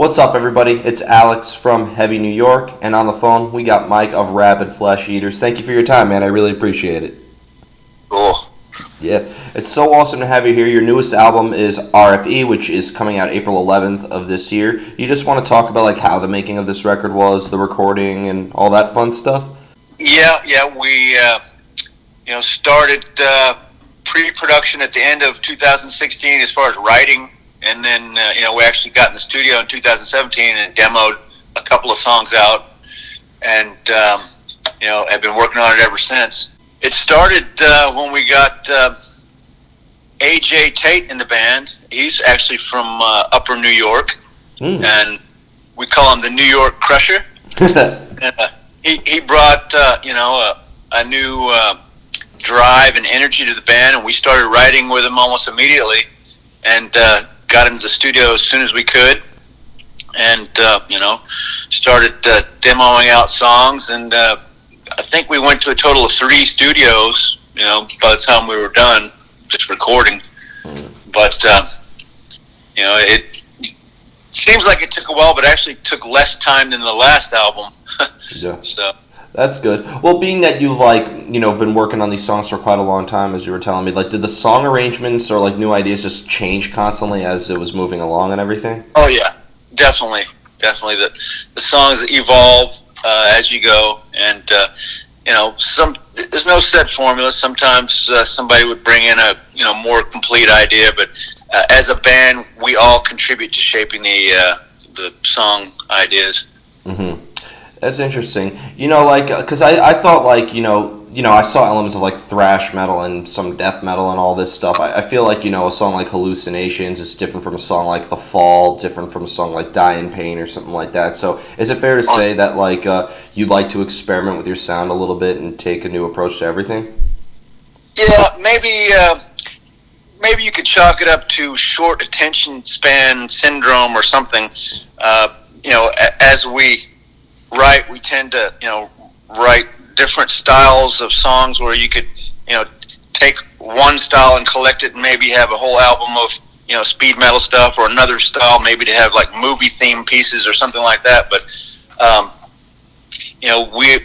What's up, everybody? It's Alex from Heavy New York, and on the phone we got Mike of Rabid Flesh Eaters. Thank you for your time, man. I really appreciate it. Cool. Yeah, it's so awesome to have you here. Your newest album is RFE, which is coming out April 11th of this year. You just want to talk about like how the making of this record was, the recording, and all that fun stuff? Yeah. We started pre-production at the end of 2016 as far as writing, and then we actually got in the studio in 2017 and demoed a couple of songs out, and have been working on it ever since. It started when we got AJ Tate in the band. He's actually from Upper New York, and we call him the New York Crusher. He brought a new drive and energy to the band, and we started writing with him almost immediately, and got into the studio as soon as we could, and started demoing out songs, and I think we went to a total of 3 studios, by the time we were done just recording. But it seems like it took a while, but actually took less time than the last album. Yeah. So that's good. Well, being that you've been working on these songs for quite a long time, as you were telling me, did the song arrangements or new ideas just change constantly as it was moving along and everything? Oh yeah, definitely. The songs evolve as you go, and there's no set formula. Sometimes somebody would bring in a more complete idea, but as a band, we all contribute to shaping the song ideas. Mm-hmm. That's interesting. Because I thought, I saw elements of, thrash metal and some death metal and all this stuff. I feel like, a song like Hallucinations is different from a song like The Fall, different from a song like Die in Pain or something like that. So is it fair to say that, you'd like to experiment with your sound a little bit and take a new approach to everything? Yeah, maybe you could chalk it up to short attention span syndrome or something. As we write, we tend to write different styles of songs where you could take one style and collect it and maybe have a whole album of speed metal stuff, or another style maybe to have movie theme pieces or something like that. But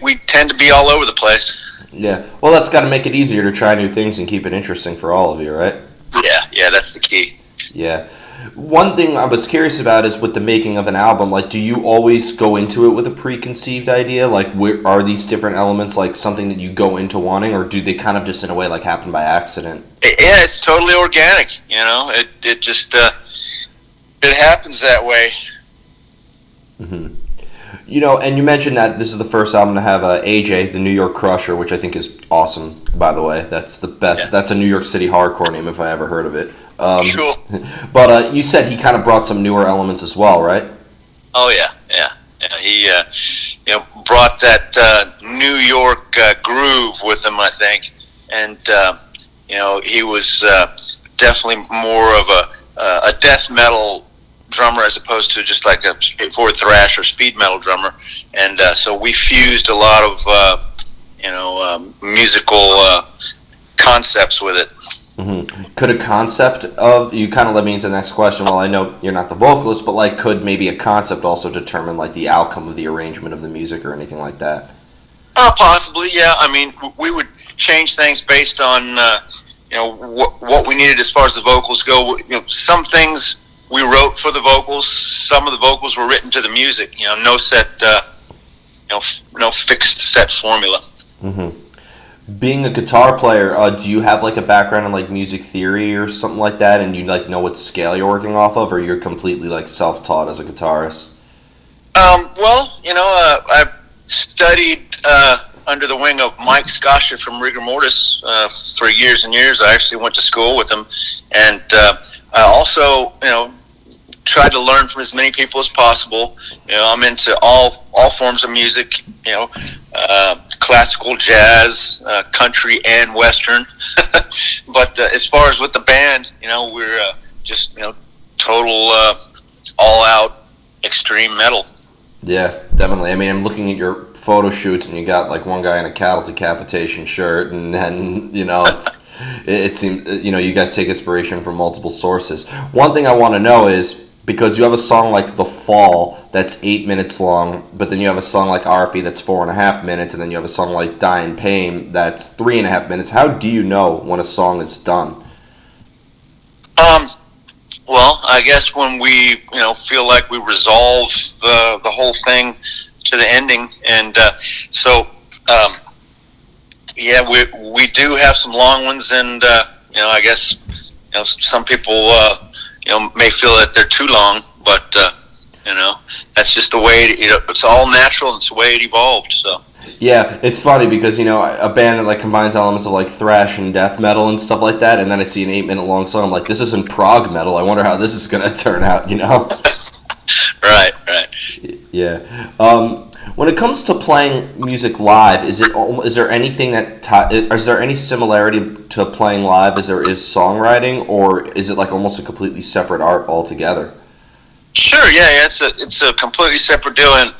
we tend to be all over the place. Yeah, well, that's got to make it easier to try new things and keep it interesting for all of you, right? Yeah, that's the key. Yeah. One thing I was curious about is with the making of an album, do you always go into it with a preconceived idea? Where are these different elements something that you go into wanting, or do they kind of just in a way happen by accident? Yeah, it's totally organic. It just it happens that way. Mm-hmm. And you mentioned that this is the first album to have AJ, the New York Crusher, which I think is awesome, by the way. That's the best. Yeah. That's a New York City hardcore name if I ever heard of it. Cool. But you said he kind of brought some newer elements as well, right? Oh, yeah. He brought that New York groove with him, I think. And, he was definitely more of a death metal drummer as opposed to just a straightforward thrash or speed metal drummer, and so we fused a lot of musical concepts with it. Mm-hmm. Could a concept of, you kind of led me into the next question, well, I know you're not the vocalist, but could maybe a concept also determine the outcome of the arrangement of the music or anything like that? Possibly, yeah. I mean, we would change things based on what we needed as far as the vocals go. Some things we wrote for the vocals. Some of the vocals were written to the music. No set, no fixed set formula. Mm-hmm. Being a guitar player, do you have a background in music theory or something like that, and you know what scale you're working off of, or you're completely self-taught as a guitarist? I studied under the wing of Mike Scosha from Rigor Mortis for years and years. I actually went to school with him, and I also, tried to learn from as many people as possible. I'm into all forms of music, classical, jazz, country, and Western. But as far as with the band, we're just, total, all-out extreme metal. Yeah, definitely. I mean, I'm looking at your photo shoots, and you got one guy in a cattle decapitation shirt, and then it seems you guys take inspiration from multiple sources. One thing I want to know is, because you have a song like The Fall that's 8 minutes long, but then you have a song like Arfie that's 4.5 minutes, and then you have a song like Die in Pain that's 3.5 minutes. How do you know when a song is done? Well, I guess when we, feel like we resolve the whole thing to the ending, and yeah, we do have some long ones, and I guess some people may feel that they're too long, but that's just the way it's all natural, and it's the way it evolved. So. Yeah, it's funny because, a band that like combines elements of like thrash and death metal and stuff like that, and then I see an 8 minute long song, I'm like, this isn't prog metal. I wonder how this is gonna turn out, Right. Yeah. When it comes to playing music live, is there anything is there any similarity to playing live as there is songwriting, or is it like almost a completely separate art altogether? Sure. Yeah. It's a completely separate deal, and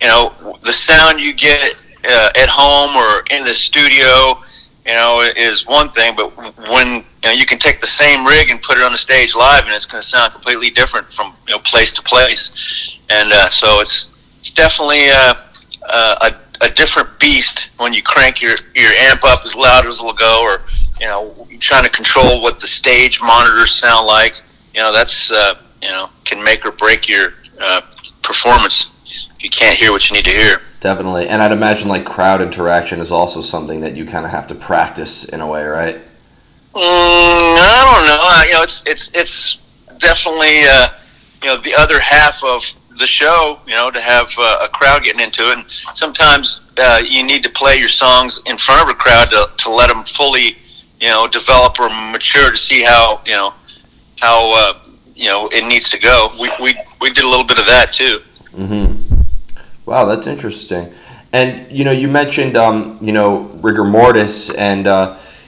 the sound you get at home or in the studio, is one thing, but when you can take the same rig and put it on the stage live, and it's going to sound completely different from place to place, and so it's definitely a different beast when you crank your amp up as loud as it'll go, or you're trying to control what the stage monitors sound like. That's can make or break your performance if you can't hear what you need to hear. Definitely, and I'd imagine like crowd interaction is also something that you kind of have to practice in a way, right? I don't know. It's definitely the other half of the show. To have a crowd getting into it, and sometimes you need to play your songs in front of a crowd to let them fully develop or mature, to see how it needs to go. We did a little bit of that too. Mm-hmm. Wow, that's interesting. And you mentioned rigor mortis, and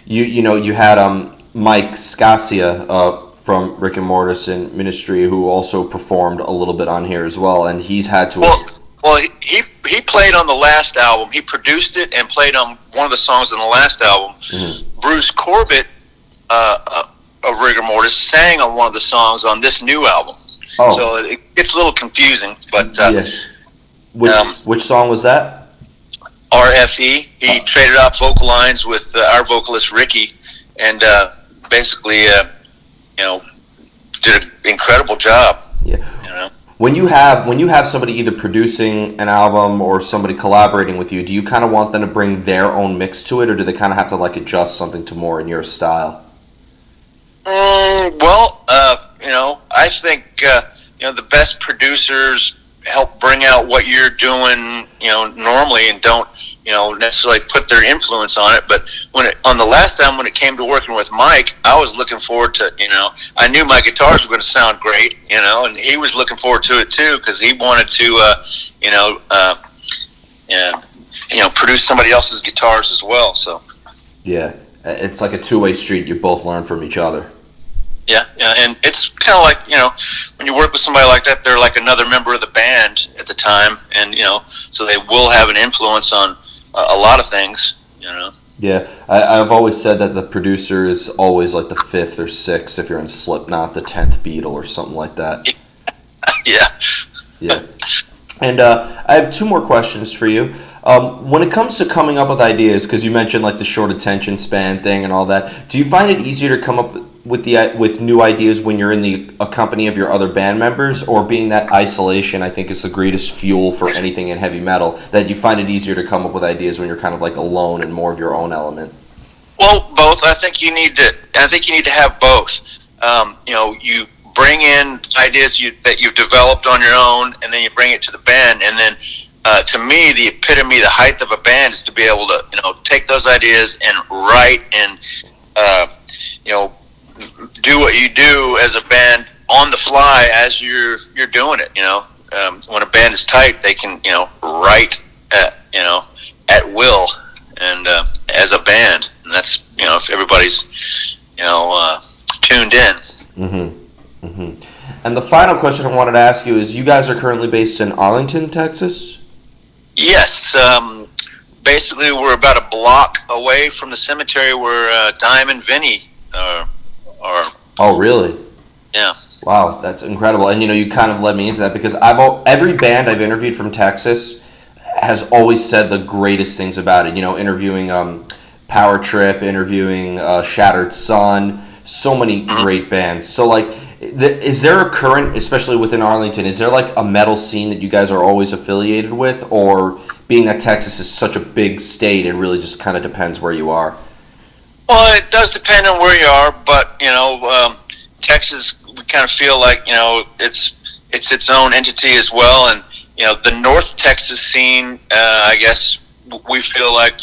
you had Mike Scasia from Rick and Mortis and Ministry, who also performed a little bit on here as well, and he's had to. Well, he played on the last album. He produced it and played on one of the songs on the last album. Mm-hmm. Bruce Corbett of Rigor Mortis sang on one of the songs on this new album. Oh. So it gets a little confusing, but. Yeah. Which song was that? RFE. He traded off vocal lines with our vocalist Ricky, and basically, did an incredible job. Yeah. When you have somebody either producing an album or somebody collaborating with you, do you kind of want them to bring their own mix to it, or do they kind of have to like adjust something to more in your style? Well, I think the best producers help bring out what you're doing, normally, and don't, necessarily put their influence on it. But on the last time when it came to working with Mike, I was looking forward to, I knew my guitars were going to sound great, and he was looking forward to it too, because he wanted to, produce somebody else's guitars as well. So. Yeah, it's like a two-way street. You both learn from each other. Yeah, and it's kind of like, when you work with somebody like that, they're like another member of the band at the time, and, so they will have an influence on a lot of things, Yeah, I've always said that the producer is always like the fifth or sixth, if you're in Slipknot, the 10th Beatle or something like that. Yeah. Yeah. And I have two more questions for you. When it comes to coming up with ideas, because you mentioned like the short attention span thing and all that, do you find it easier to come up with new ideas when you're in the company of your other band members, or being that isolation, I think, is the greatest fuel for anything in heavy metal, that you find it easier to come up with ideas when you're kind of like alone and more of your own element? Well, both. I think you need to have both. You bring in ideas that you've developed on your own, and then you bring it to the band, and then to me, the epitome, the height of a band is to be able to, take those ideas and write and, do what you do as a band on the fly as you're doing it. When a band is tight, they can, write at will, and as a band, and that's, if everybody's, tuned in. Mm-hmm. Mm-hmm. And the final question I wanted to ask you is, you guys are currently based in Arlington, Texas? Yes. Basically, we're about a block away from the cemetery where Dime and Vinny are. Oh, really? Yeah. Wow, that's incredible. And you kind of led me into that because every band I've interviewed from Texas has always said the greatest things about it. Interviewing Power Trip, interviewing Shattered Sun, so many great bands. So like, is there a current, especially within Arlington, is there like a metal scene that you guys are always affiliated with, or being that Texas is such a big state, it really just kind of depends where you are? Well, it does depend on where you are, but Texas, we kind of feel like it's its own entity as well, and the North Texas scene, I guess we feel like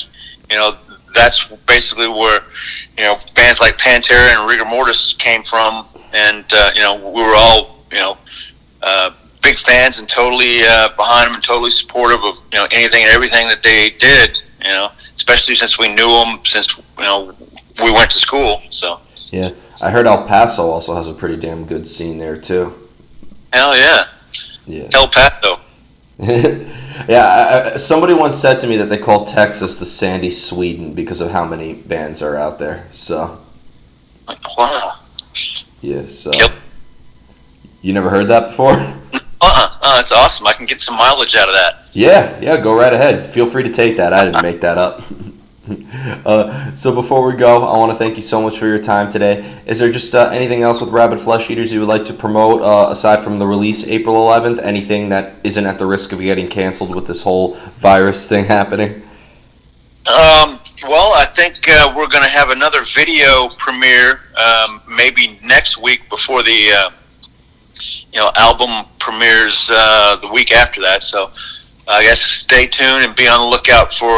that's basically where bands like Pantera and Rigor Mortis came from, and we were all big fans and totally behind them and totally supportive of anything and everything that they did. Especially since we knew them since we went to school. So yeah, I heard El Paso also has a pretty damn good scene there too. Hell yeah, yeah, El Paso. Yeah, somebody once said to me that they call Texas the Sandy Sweden because of how many bands are out there. So wow. Yeah, so you never heard that before? That's awesome. I can get some mileage out of that. Yeah, go right ahead. Feel free to take that. I didn't make that up. So before we go, I want to thank you so much for your time today. Is there just anything else with Rabid Flesh Eaters you would like to promote aside from the release April 11th? Anything that isn't at the risk of getting canceled with this whole virus thing happening? Well, I think we're going to have another video premiere maybe next week before the album premieres the week after that. So I guess stay tuned and be on the lookout for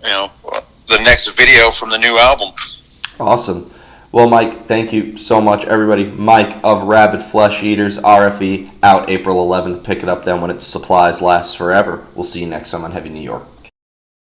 the next video from the new album. Awesome. Well, Mike, thank you so much, everybody. Mike of Rabid Flesh Eaters, RFE, out April 11th. Pick it up then when its supplies last forever. We'll see you next time on Heavy New York.